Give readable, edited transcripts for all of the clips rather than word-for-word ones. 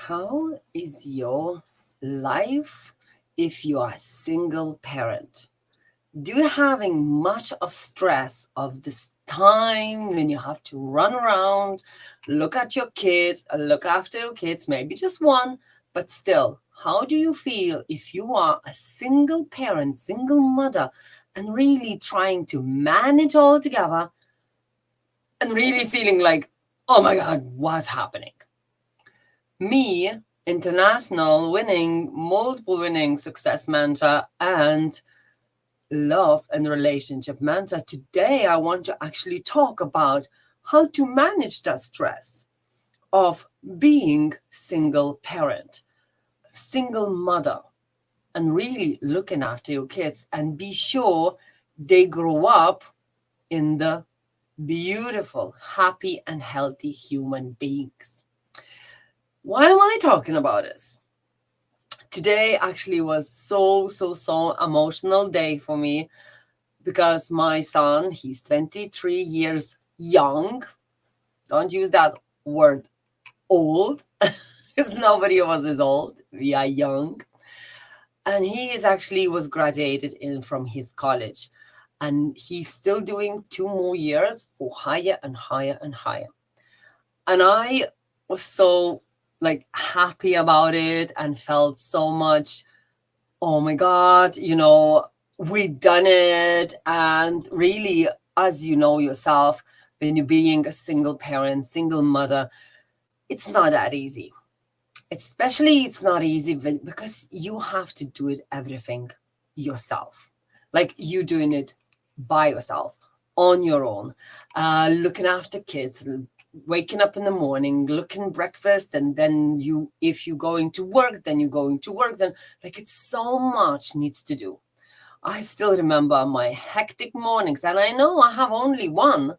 How is your life if you are a single parent? Do you having much of stress of this time when you have to run around, look at your kids, look after your kids, maybe just one, but still, how do you feel if you are a single parent, single mother, and really trying to manage all together and really feeling like, oh my God, what's happening? Me, international winning, multiple winning success mentor and love and relationship mentor. Today, I want to actually talk about how to manage that stress of being single parent, single mother, and really looking after your kids and be sure they grow up in the beautiful, happy, and healthy human beings. Why am I talking about this? Today actually was so emotional day for me because my son, he's 23 years young. Don't use that word old because nobody of us is old. We are young. And he is actually was graduated in from his college. And he's still doing 2 more years for higher and higher and higher. And I was so happy about it and felt so much, oh my God, we done it. And really, as you know yourself, when you're being a single parent, single mother, it's not that easy. Especially it's not easy because you have to do it everything yourself. Like you doing it by yourself, on your own, looking after kids, waking up in the morning, looking breakfast, and then if you're going to work, then you're going to work. Then it's so much needs to do. I still remember my hectic mornings, and I know I have only one,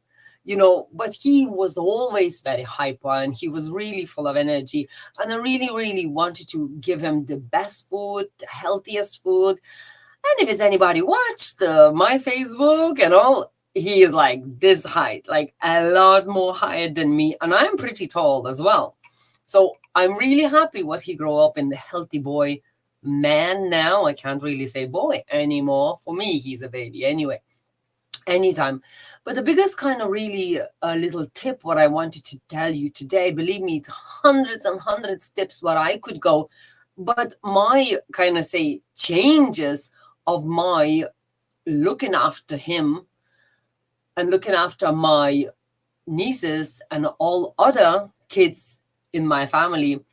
but he was always very hyper and he was really full of energy. And I really wanted to give him the best food, the healthiest food. And if it's anybody watched my Facebook and all, he is like this height, like a lot more higher than me. And I'm pretty tall as well. So I'm really happy what he grew up in the healthy boy man now. I can't really say boy anymore. For me, he's a baby anyway, anytime. But the biggest kind of really little tip what I wanted to tell you today, believe me, it's hundreds and hundreds tips where I could go. But my kind of say changes of my looking after him and looking after my nieces and all other kids in my family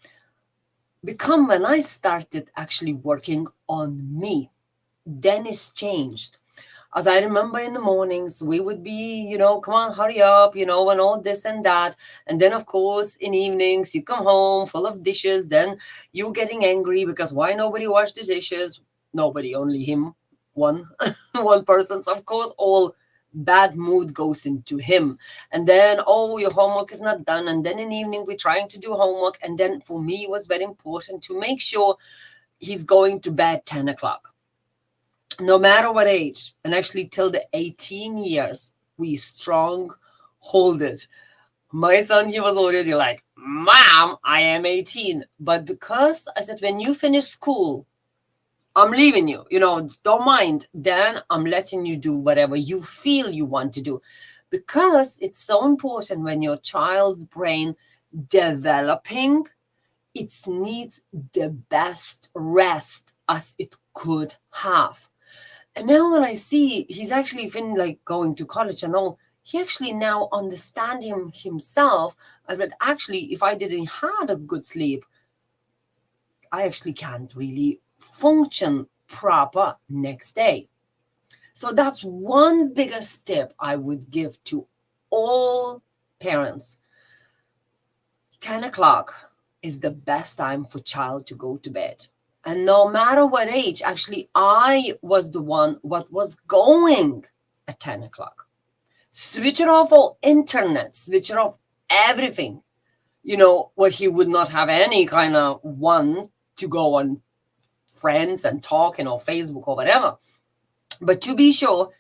become when I started actually working on me. Then it's changed. As I remember in the mornings, we would be, come on, hurry up, and all this and that. And then, of course, in evenings, you come home full of dishes. Then you getting angry because why nobody washed the dishes? Nobody, only him, one, one person. So, of course, all bad mood goes into him. And then, oh, your homework is not done. And then in the evening, we're trying to do homework. And then for me, it was very important to make sure he's going to bed 10 o'clock. No matter what age, and actually till the 18 years, we strong hold it. My son, he was already like, Mom, I am 18. But because I said, when you finish school, I'm leaving you, don't mind. Then I'm letting you do whatever you feel you want to do. Because it's so important when your child's brain developing, it needs the best rest as it could have. And now when I see he's actually been going to college and all, he actually now understanding himself. But actually, if I didn't had a good sleep, I actually can't really function proper next day. So that's one biggest tip I would give to all parents. 10 o'clock is the best time for child to go to bed. And no matter what age, actually, I was the one what was going at 10 o'clock. Switch it off all internet, switch it off everything. What he would not have any kind of one to go on friends and talking or Facebook or whatever. But to be sure,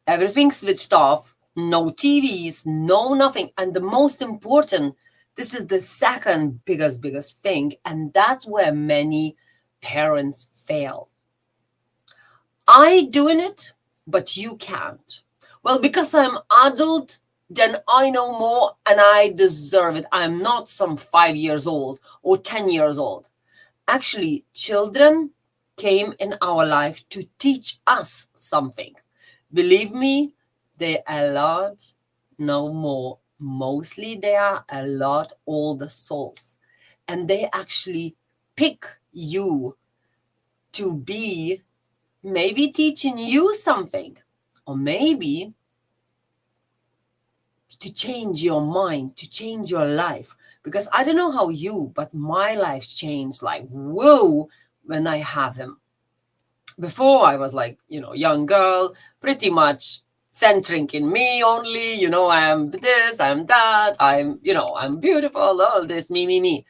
everything switched off, no TVs, no nothing. And the most important, This is the second biggest thing, and that's where many parents fail. I doing it, but you can't. Well, because I'm adult, then I know more and I deserve it. I'm not some 5 years old or 10 years old. Actually, children came in our life to teach us something. Believe me, they a lot know more. Mostly they are a lot older souls. And they actually pick you to be maybe teaching you something, or maybe to change your mind, to change your life. Because I don't know how you, but my life changed like whoa when I have him. Before I was like, young girl, pretty much centering in me only, I am this, I'm that, I'm beautiful, all this, me.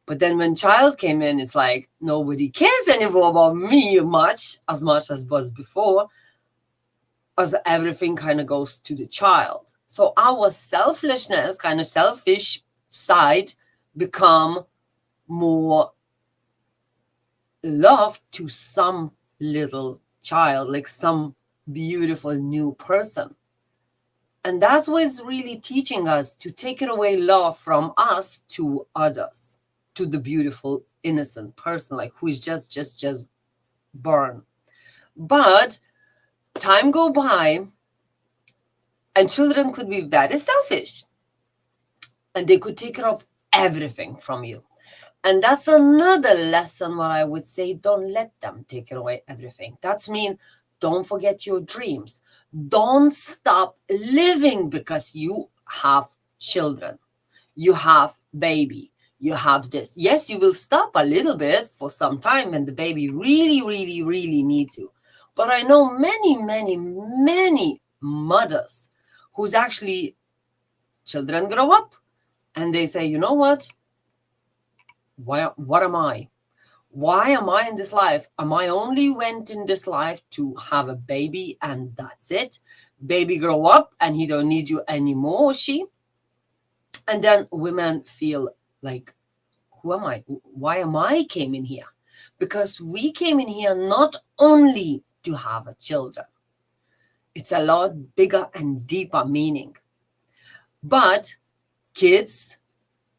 But then when child came in, it's like nobody cares anymore about me as much as was before, as everything kind of goes to the child. So our selfishness, kind of selfish side, become more love to some little child, like some beautiful new person. And that's what's really teaching us to take it away love from us to others, to the beautiful innocent person, like who is just born. But time go by and children could be very selfish and they could take care of everything from you. And that's another lesson what I would say, don't let them take away everything. That's mean don't forget your dreams. Don't stop living because you have children. You have baby. You have this. Yes, you will stop a little bit for some time when the baby really needs you. But I know many mothers whose actually children grow up and they say, you know what? What am I? Why am I in this life? Am I only went in this life to have a baby and that's it? Baby grow up and he don't need you anymore, she? And then women feel like, who am I? Why am I came in here? Because we came in here not only to have a children. It's a lot bigger and deeper meaning. But kids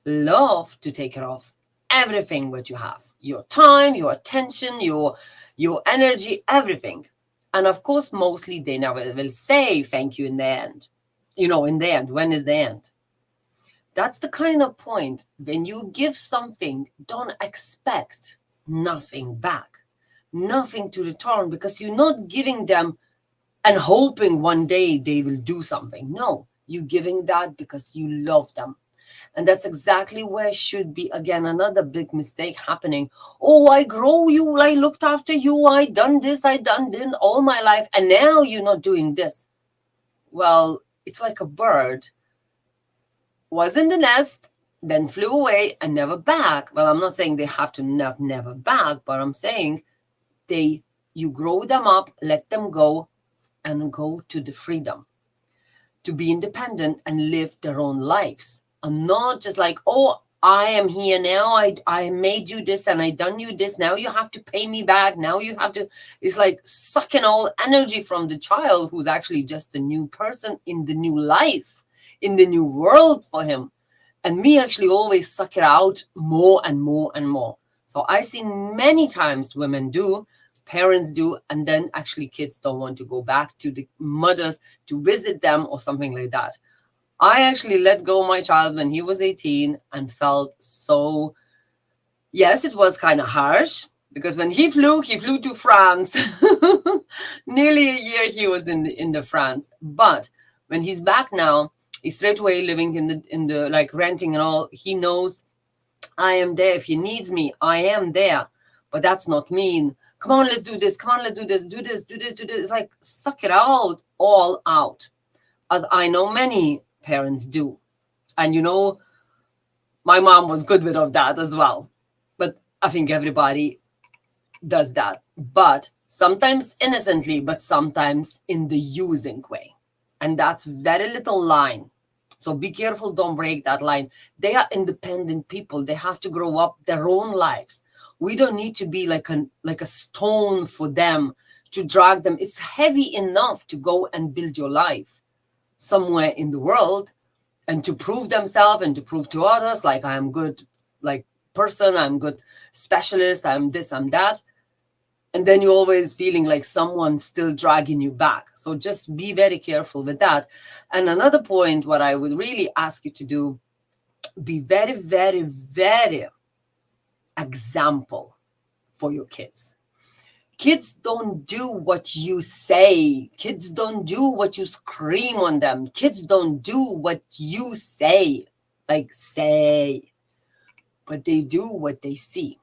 love to take care of everything what you have, your time, your attention, your energy, everything. And of course, mostly they never will say thank you in the end. In the end, when is the end? That's the kind of point. When you give something, don't expect nothing back, nothing to return, because you're not giving them and hoping one day they will do something. No, you're giving that because you love them. And that's exactly where should be, again, another big mistake happening. Oh, I grow you, I looked after you, I done this, I done this all my life, and now you're not doing this. Well, it's like a bird was in the nest, then flew away and never back. Well, I'm not saying they have to never back, but I'm saying you grow them up, let them go, and go to the freedom to be independent and live their own lives. And not just like, oh, I am here now. I made you this and I done you this. Now you have to pay me back. Now you have to. It's like sucking all energy from the child who's actually just a new person in the new life, in the new world for him. And we actually always suck it out more and more and more. So I see many times women do, parents do, and then actually kids don't want to go back to the mothers to visit them or something like that. I actually let go my child when he was 18 and felt so, yes, it was kind of harsh because when he flew to France. Nearly a year he was in the France. But when he's back now, he's straight away living in the like renting and all. He knows I am there. If he needs me, I am there. But that's not mean. Come on, let's do this. Come on, let's do this. Do this. It's like suck it out, all out. As I know many parents do. And my mom was good with all that as well. But I think everybody does that. But sometimes innocently, but sometimes in the using way. And that's very little line. So be careful, don't break that line. They are independent people. They have to grow up their own lives. We don't need to be like a stone for them to drag them. It's heavy enough to go and build your life somewhere in the world and to prove themselves and to prove to others like I am good like person, I'm good specialist, I'm this, I'm that. And then you're always feeling like someone's still dragging you back. So just be very careful with that. And another point, what I would really ask you to do, be very, very, very example for your kids. Kids don't do what you say. Kids don't do what you scream on them. Kids don't do what you say, like say, but they do what they see.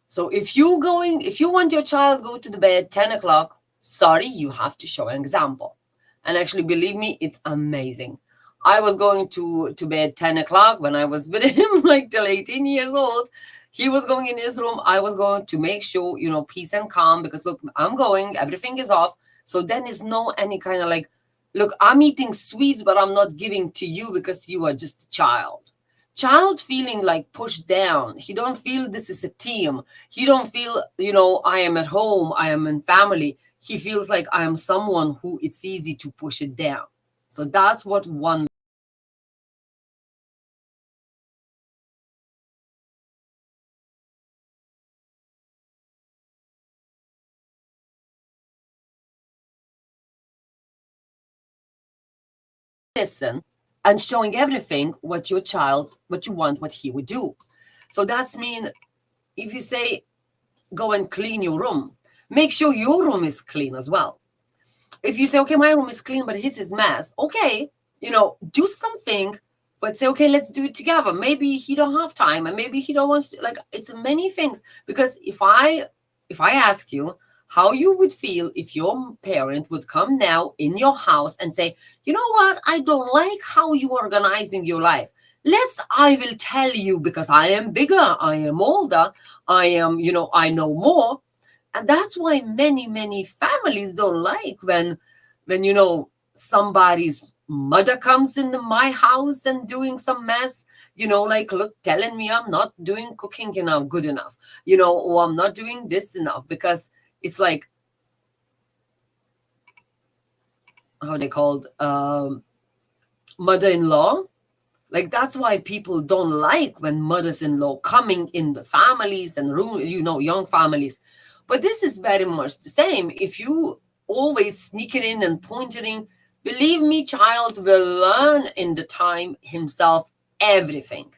So if you want your child to go to the bed 10 o'clock, sorry, you have to show an example. And actually, believe me, it's amazing. I was going to bed 10 o'clock when I was with him, like till 18 years old. He was going in his room. I was going to make sure, peace and calm, because look, I'm going, everything is off. So then is no any kind of like, look, I'm eating sweets, but I'm not giving to you because you are just a child. Child feeling like pushed down. He don't feel this is a team. He don't feel, I am at home, I am in family. He feels like I am someone who it's easy to push it down. So that's what one listen and showing everything what your child, what you want, what he would do. So that's mean if you say go and clean your room, make sure your room is clean as well. If you say, okay, my room is clean, but his is mess, okay, do something, but say, okay, let's do it together. Maybe he don't have time, and maybe he don't want to, like, it's many things. Because if I ask you how you would feel if your parent would come now in your house and say, you know what, I don't like how you are organizing your life. I will tell you, because I am bigger, I am older, I am, I know more. And that's why many families don't like when somebody's mother comes into my house and doing some mess, like, look, telling me I'm not doing cooking good enough, or I'm not doing this enough, because it's like, how they called, mother-in-law. Like, that's why people don't like when mothers-in-law coming in the families and young families. But this is very much the same. If you always sneak it in and point it in, believe me, child will learn in the time himself everything.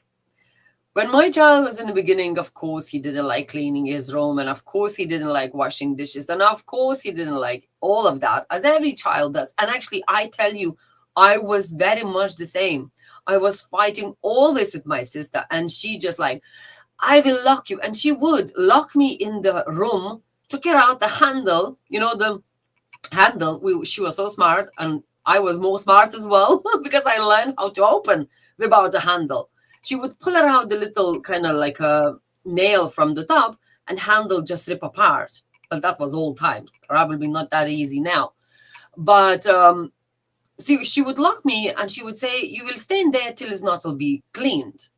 When my child was in the beginning, of course, he didn't like cleaning his room. And of course, he didn't like washing dishes. And of course, he didn't like all of that, as every child does. And actually, I tell you, I was very much the same. I was fighting always with my sister. And she just like, I will lock you. And she would lock me in the room, took her out the handle, the handle. She was so smart, and I was more smart as well because I learned how to open without the handle. She would pull her out the little kind of like a nail from the top, and handle just rip apart. But that was old times, probably not that easy now. But she would lock me, and she would say, you will stay in there till it's not will be cleaned.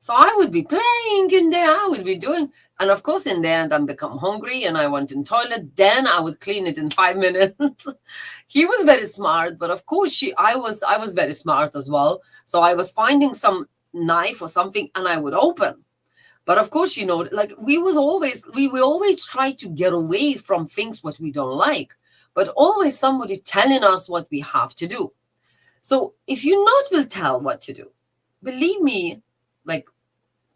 So I would be playing in there, I would be doing, and of course in the end I become hungry and I went in toilet, then I would clean it in 5 minutes. He was very smart, but of course I was very smart as well. So I was finding some knife or something and I would open. But of course, like we always try to get away from things what we don't like, but always somebody telling us what we have to do. So if you not will tell what to do, believe me, like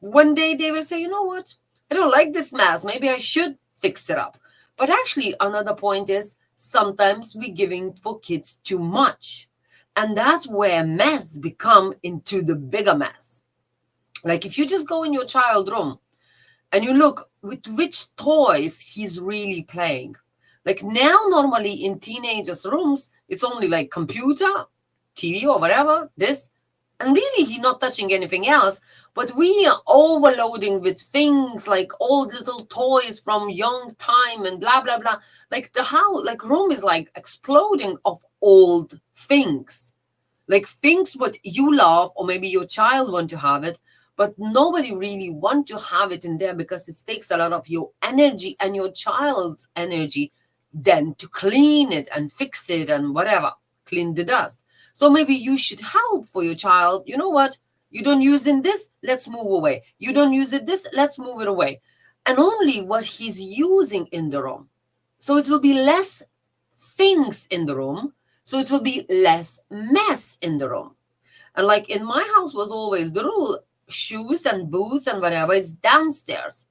one day they will say, you know what, I don't like this mess, maybe I should fix it up. But actually, another point is sometimes we giving for kids too much, and that's where mess become into the bigger mess. Like if you just go in your child room and you look with which toys he's really playing. Like now, normally in teenagers' rooms, it's only like computer, TV or whatever, this, and really he's not touching anything else. But we are overloading with things like old little toys from young time and blah, blah, blah. Like the house, like room is like exploding of old things. Like things what you love, or maybe your child want to have it, but nobody really want to have it in there because it takes a lot of your energy and your child's energy then to clean it and fix it and whatever, clean the dust. So maybe you should help for your child. You know what? You don't use in this, let's move away. You don't use it this, let's move it away. And only what he's using in the room. So it will be less things in the room. So it will be less mess in the room. And like in my house was always the rule, shoes and boots and whatever is downstairs.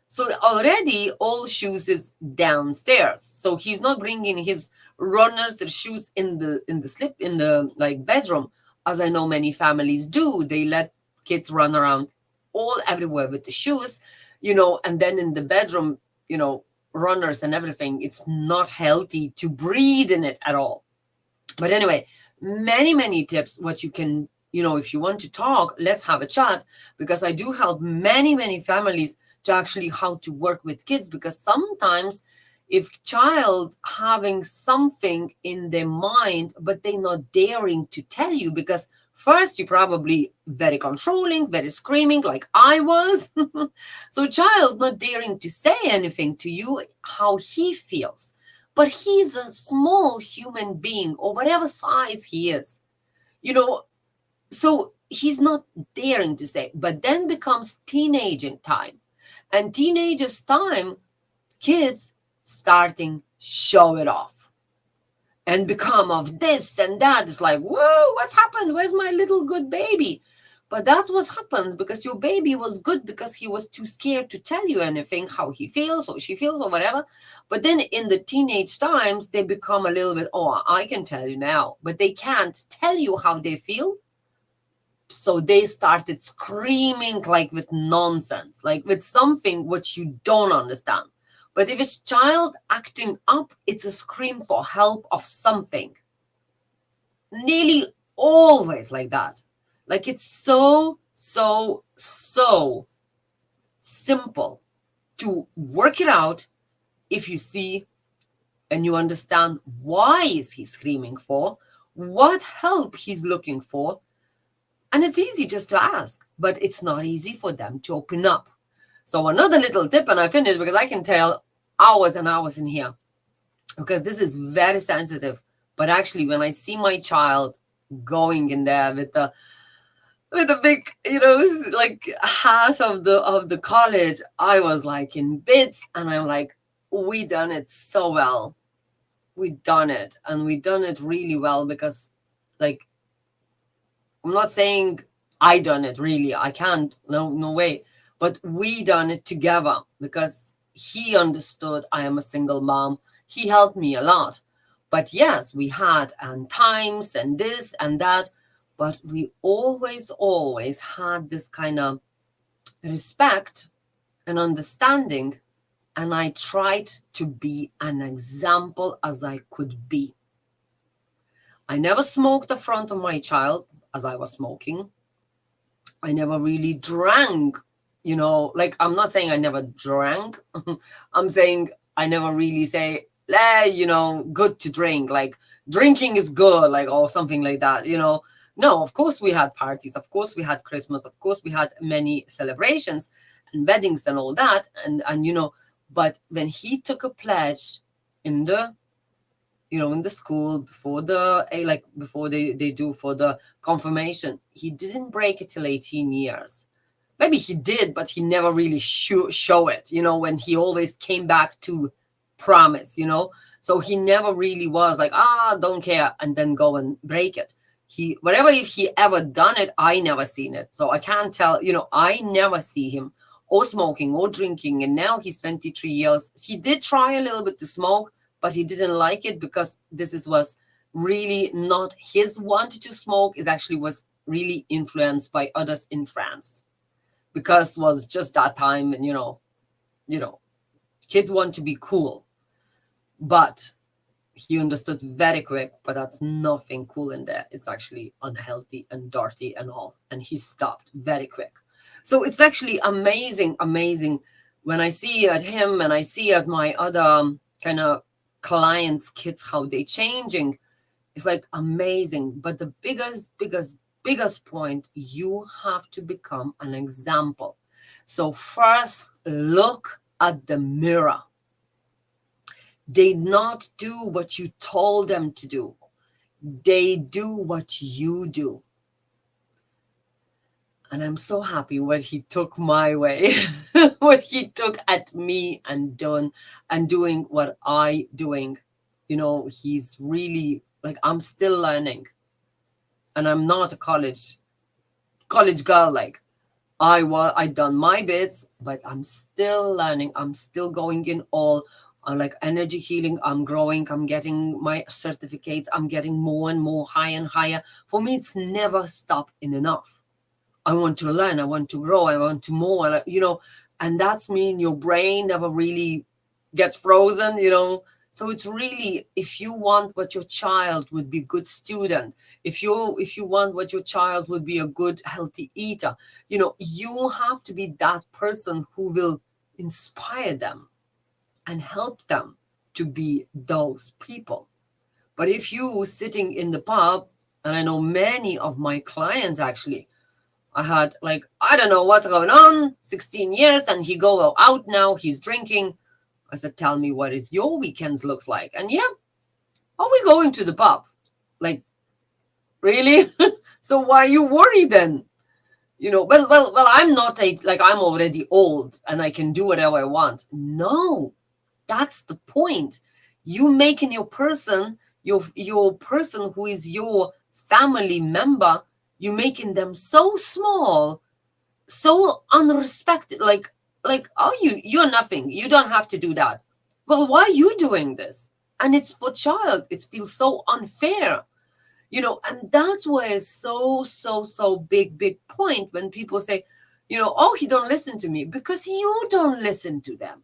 So already all shoes is downstairs. So he's not bringing his runners or shoes in the like bedroom, as I know many families do. They let kids run around all everywhere with the shoes, and then in the bedroom, runners and everything. It's not healthy to breathe in it at all. But anyway, many tips what you can, if you want to talk, let's have a chat, because I do help many families to actually how to work with kids. Because sometimes if child having something in their mind but they not daring to tell you, because first you probably very controlling, very screaming like I was. So child not daring to say anything to you how he feels, but he's a small human being or whatever size he is, so he's not daring to say. But then becomes teenaging time, and teenagers time, kids starting show it off and become of this and that. It's like, whoa, what's happened? Where's my little good baby? But that's what happens, because your baby was good because he was too scared to tell you anything, how he feels or she feels or whatever. But then in the teenage times, they become a little bit, oh, I can tell you now, but they can't tell you how they feel. So they started screaming like with nonsense, like with something which you don't understand. But if it's child acting up, it's a scream for help of something. Nearly always like that. Like it's so simple to work it out if you see and you understand why is he screaming for, what help he's looking for. And it's easy just to ask, but it's not easy for them to open up. So another little tip, and I finish because I can tell hours and hours in here, because this is very sensitive. But actually, when I see my child going in there with the big, like hat of the college, I was like in bits, and I'm like, we done it so well. We done it, and we done it really well, because like, I'm not saying I done it really. I can't, no way. But we done it together, because he understood I am a single mom. He helped me a lot. But yes, we had times and this and that, but we always had this kind of respect and understanding. And I tried to be an example as I could be. I never smoked in front of my child as I was smoking. I never really drank, like I'm not saying I never drank. I'm saying I never really say, good to drink, like drinking is good, like, or something like that, No, of course we had parties. Of course we had Christmas. Of course we had many celebrations and weddings and all that. And but when he took a pledge in the in the school before they do for the confirmation, he didn't break it till 18 years. Maybe he did, but he never really show it, when he always came back to promise, so he never really was like, don't care, and then go and break it. Whatever, if he ever done it, I never seen it. So I can't tell, I never see him or smoking or drinking. And now he's 23 years. He did try a little bit to smoke, but he didn't like it, because was really not his want to smoke. It actually was really influenced by others in France, because was just that time. And, kids want to be cool, but he understood very quick, but that's nothing cool in there. It's actually unhealthy and dirty and all. And he stopped very quick. So it's actually amazing when I see at him and I see at my other kind of clients' kids, how they changing. It's like amazing. But the biggest point, you have to become an example. So first, look at the mirror. They not do what you told them to do. They do what you do. And I'm so happy what he took my way, what he took at me and doing what I doing. He's really like, I'm still learning. And I'm not a college girl. Like, I done my bits, but I'm still learning. I'm still going in all like energy healing. I'm growing. I'm getting my certificates. I'm getting more and more, higher and higher. For me, it's never stop in enough. I want to learn. I want to grow. I want to more. And that's mean your brain never really gets frozen. So it's really, if you want what your child would be a good student, if you want what your child would be a good healthy eater, you have to be that person who will inspire them and help them to be those people. But if you sitting in the pub, and I know many of my clients actually, I had like, I don't know what's going on, 16 years, and he go out now, he's drinking. I said, tell me what is your weekends looks like. And yeah, are we going to the pub? Like, really? So why are you worried then? Well, I'm not I'm already old and I can do whatever I want. No, that's the point. You making your person who is your family member, you making them so small, so unrespected, like, oh, you're nothing, you don't have to do that. Well, why are you doing this? And it's for child, it feels so unfair, and that's why it's so big point when people say, oh, he don't listen to me, because you don't listen to them.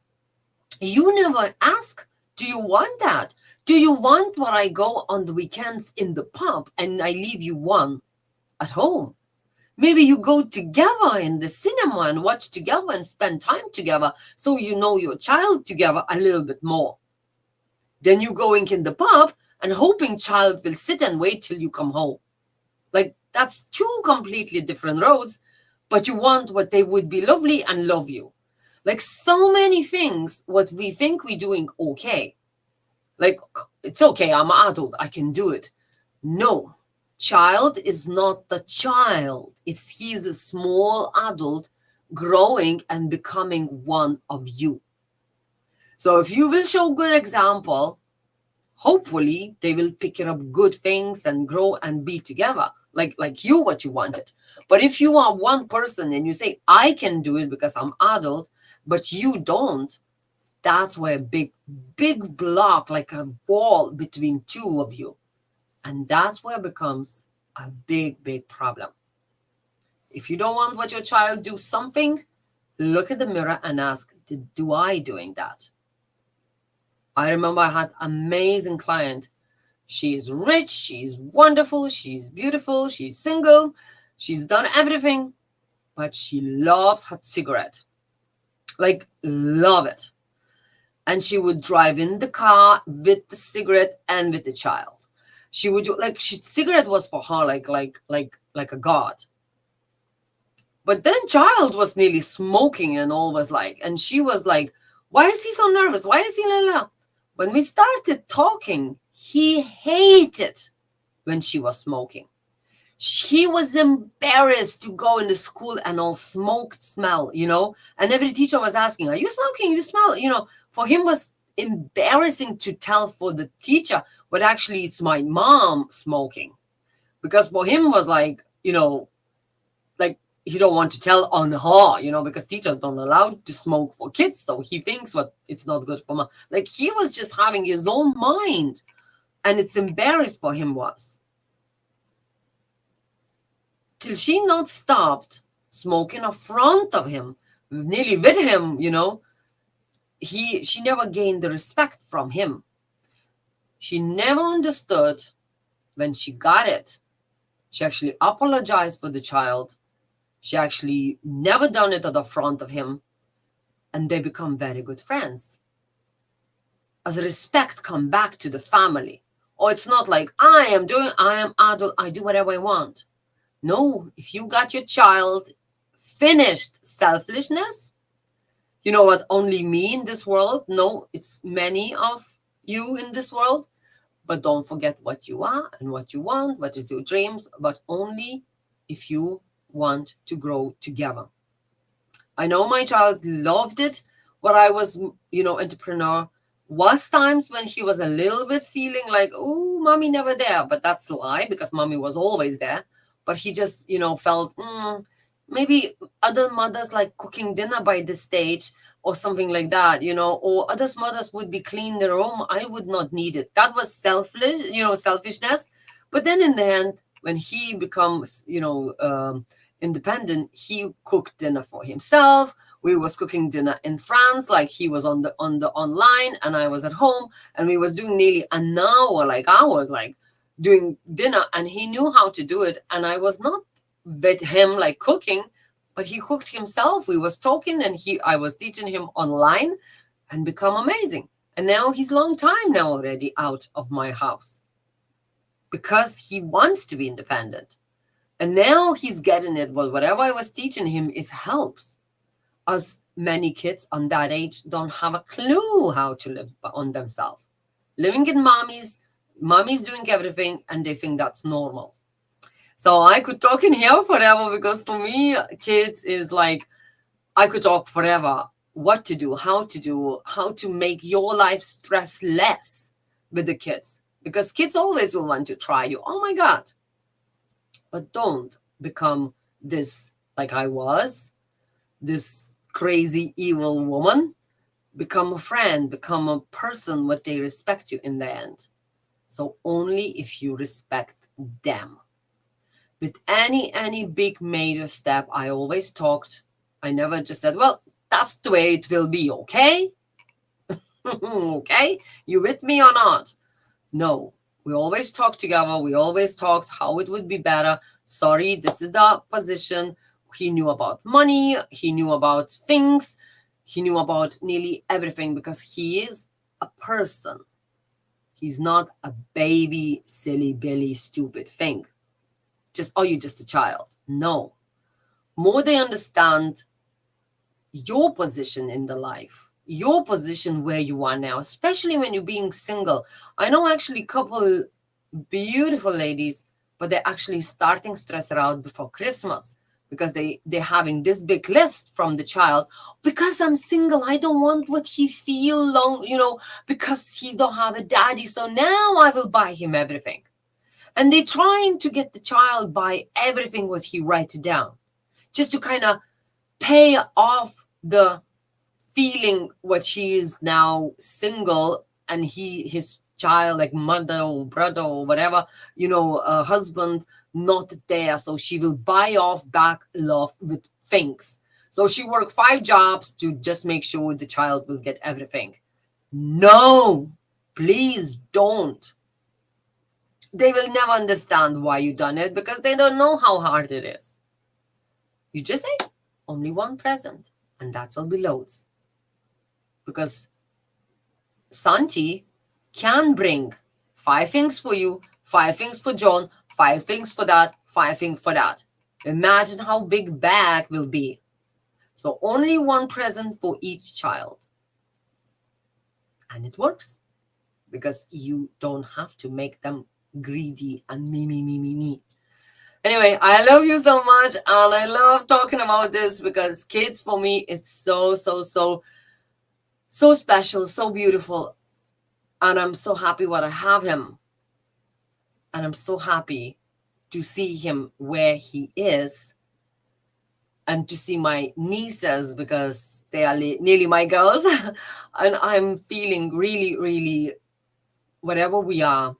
You never ask, do you want that? Do you want what I go on the weekends in the pub and I leave you one at home? Maybe you go together in the cinema and watch together and spend time together, so you know your child together a little bit more. Then you going in the pub and hoping child will sit and wait till you come home. Like, that's two completely different roads, but you want what they would be lovely and love you. Like, so many things, what we think we're doing okay. Like, it's okay, I'm an adult, I can do it. No. Child is not the child. He's a small adult growing and becoming one of you. So if you will show good example, hopefully they will pick up good things and grow and be together like you what you wanted. But if you are one person and you say, I can do it because I'm adult, but you don't, that's where a big block, like a wall between two of you. And that's where it becomes a big problem. If you don't want what your child do something, look at the mirror and ask, do I doing that? I remember I had an amazing client. She's rich, she's wonderful, she's beautiful, she's single, she's done everything, but she loves her cigarette. Like, love it. And she would drive in the car with the cigarette and with the child. She would do, like, cigarette was for her like a god. But then child was nearly smoking and all was like, and she was like, why is he so nervous? Why is he la? When we started talking, he hated when she was smoking. He was embarrassed to go in the school and all smoked smell, and every teacher was asking, are you smoking? You smell, for him was embarrassing to tell for the teacher, but actually it's my mom smoking, because for him was like, like he don't want to tell on her, because teachers don't allow to smoke for kids, so he thinks what it's not good for mom. Like, he was just having his own mind, and it's embarrassed for him was, till she not stopped smoking in front of him, nearly with him, she never gained the respect from him. She never understood when she got it. She actually apologized for the child. She actually never done it at the front of him. And they become very good friends. As respect come back to the family. Or it's not like I am adult, I do whatever I want. No, if you got your child, finished selfishness, you know what, only me in this world. No, it's many of you in this world. But don't forget what you are and what you want, what is your dreams, but only if you want to grow together. I know my child loved it when I was, entrepreneur. Was times when he was a little bit feeling like, oh, mommy never there. But that's a lie, because mommy was always there. But he just, felt maybe other mothers like cooking dinner by this stage or something like that, or other mothers would be clean their room. I would not need it. That was selfishness. But then in the end, when he becomes, independent, he cooked dinner for himself. We was cooking dinner in France, like he was on the online and I was at home, and we was doing nearly an hour, like hours, like doing dinner, and he knew how to do it. And I was not with him like cooking, but he cooked himself. We was talking, and I was teaching him online, and become amazing. And now he's long time now already out of my house, because he wants to be independent. And now he's getting it. Well, whatever I was teaching him is helps. As many kids on that age don't have a clue how to live on themselves. Living in mommy's doing everything, and they think that's normal. So I could talk in here forever, because for me, kids is like, I could talk forever. What to do, how to make your life stress less with the kids. Because kids always will want to try you. Oh my God. But don't become this, like I was, this crazy, evil woman. Become a friend, become a person what they respect you in the end. So only if you respect them. With any big major step, I always talked. I never just said, well, that's the way it will be, okay? Okay? You with me or not? No. We always talked together. We always talked how it would be better. Sorry, this is the position. He knew about money. He knew about things. He knew about nearly everything, because he is a person. He's not a baby, silly Billy, stupid thing. You're just a child. No. More they understand your position in the life, your position where you are now, especially when you're being single. I know actually a couple beautiful ladies, but they're actually starting stress out before Christmas, because they're having this big list from the child. Because I'm single, I don't want what he feel long, because he don't have a daddy, so now I will buy him everything. And they're trying to get the child buy everything what he writes down, just to kind of pay off the feeling what she is now single, and his child, like mother or brother or whatever, husband not there, so she will buy off back love with things. So she worked 5 jobs to just make sure the child will get everything. No, please don't. They will never understand why you done it, because they don't know how hard it is. You just say only one present, and that's all be loads. Because Santi can bring 5 things for you, 5 things for John, 5 things for that, 5 things for that. Imagine how big bag will be. So only one present for each child. And it works, because you don't have to make them greedy and me. Anyway, I love you so much, and I love talking about this, because kids for me, it's so special, so beautiful. And I'm so happy what I have him. And I'm so happy to see him where he is, and to see my nieces, because they are nearly my girls. And I'm feeling really, whatever we are,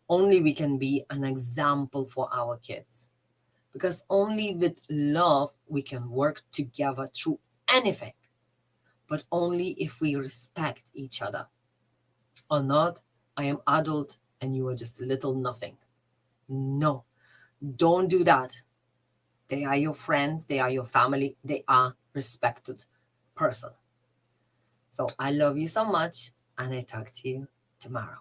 only we can be an example for our kids. Because only with love we can work together through anything. But only if we respect each other. Or not, I am adult and you are just a little nothing. No, don't do that. They are your friends, they are your family, they are respected person. So I love you so much, and I talk to you tomorrow.